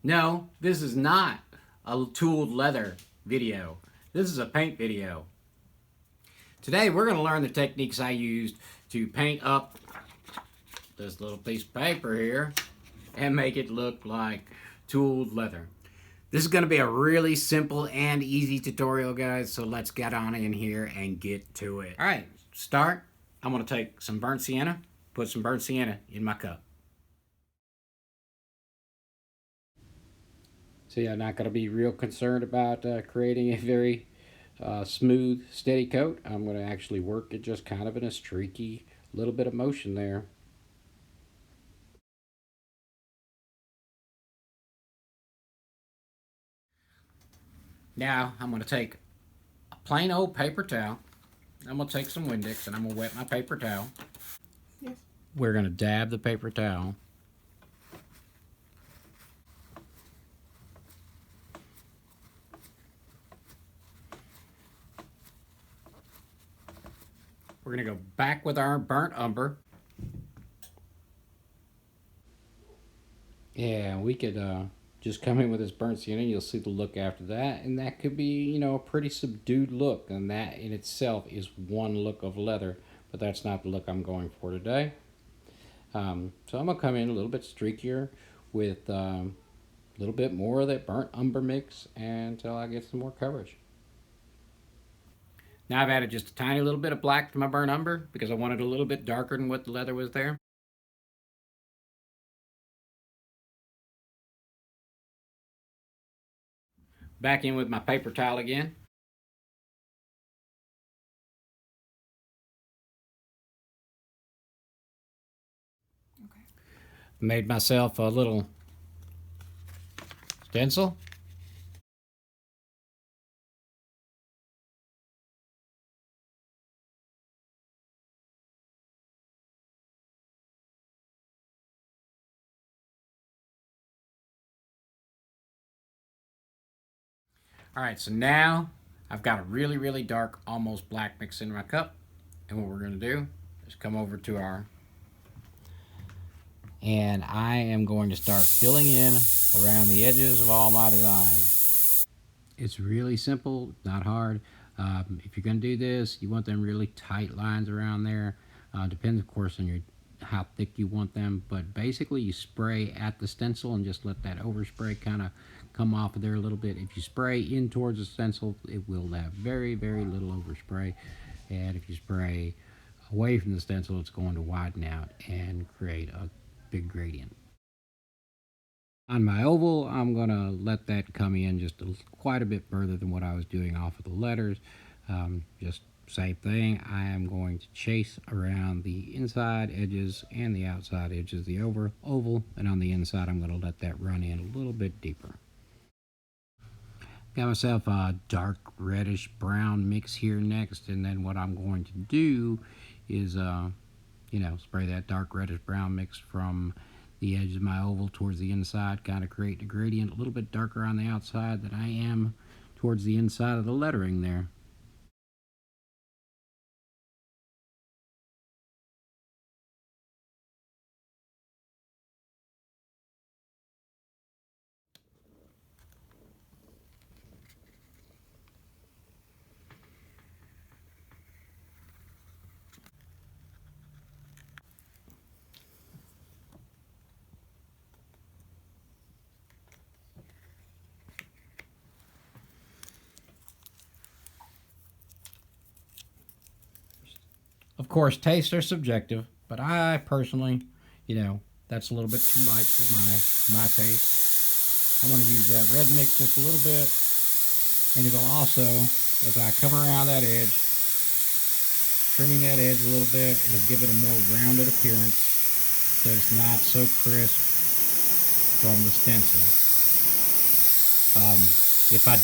No, this is not a tooled leather video. This is a paint video. Today we're going to learn the techniques I used to paint up this little piece of paper here and make it look like tooled leather. This is going to be a really simple and easy tutorial, guys, so let's get on in here and get to it. Alright, start. I'm going to take some burnt sienna, put some burnt sienna in my cup. See, I'm not going to be real concerned about creating a very smooth, steady coat. I'm going to actually work it just kind of in a streaky little bit of motion there. Now, I'm going to take a plain old paper towel. I'm going to take some Windex and I'm going to wet my paper towel. Yes. We're going to dab the paper towel. We're going to go back with our burnt umber. Yeah, we could just come in with this burnt sienna, you'll see the look after that, and that could be, you know, a pretty subdued look, and that in itself is one look of leather, but that's not the look I'm going for today. So I'm going to come in a little bit streakier with a little bit more of that burnt umber mix until I get some more coverage. Now I've added just a tiny little bit of black to my burnt umber because I wanted a little bit darker than what the leather was there. Back in with my paper towel again. Okay. Made myself a little stencil. All right, so now I've got a really, really dark, almost black mix in my cup. And what we're gonna do is come over to our, and I am going to start filling in around the edges of all my design. It's really simple, not hard. If you're gonna do this, you want them really tight lines around there. Depends, of course, on your how thick you want them, but basically you spray at the stencil and just let that overspray kind of come off of there a little bit. If you spray in towards the stencil, it will have very, very little overspray, and if you spray away from the stencil, it's going to widen out and create a big gradient. On my oval, I'm going to let that come in just quite a bit further than what I was doing off of the letters. Just same thing. I am going to chase around the inside edges and the outside edges of the oval, and on the inside I'm going to let that run in a little bit deeper. Got myself a dark reddish brown mix here next, and then what I'm going to do is spray that dark reddish brown mix from the edge of my oval towards the inside, kind of create a gradient a little bit darker on the outside than I am towards the inside of the lettering there. Of course, tastes are subjective, but I personally, that's a little bit too light for my taste. I want to use that red mix just a little bit, and it'll also, as I come around that edge, trimming that edge a little bit, it'll give it a more rounded appearance, so it's not so crisp from the stencil. If I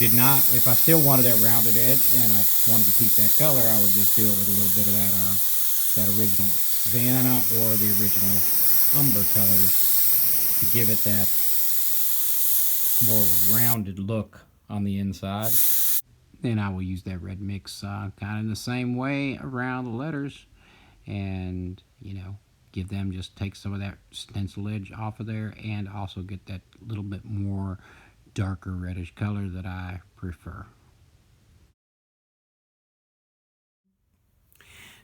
still wanted that rounded edge and I wanted to keep that color, I would just do it with a little bit of that original sienna or the original umber colors to give it that more rounded look on the inside. Then I will use that red mix kind of in the same way around the letters and, give them, just take some of that stencil edge off of there and also get that little bit more darker reddish color that I prefer.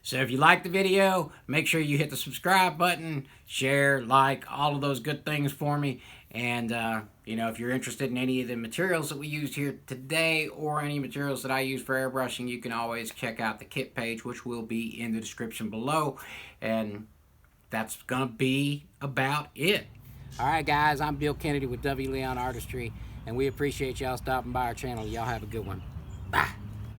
So if you like the video, make sure you hit the subscribe button, share, like, all of those good things for me. And, if you're interested in any of the materials that we used here today or any materials that I use for airbrushing, you can always check out the kit page, which will be in the description below. And that's going to be about it. All right, guys, I'm Bill Kennedy with W. Leon Artistry, and we appreciate y'all stopping by our channel. Y'all have a good one. Bye.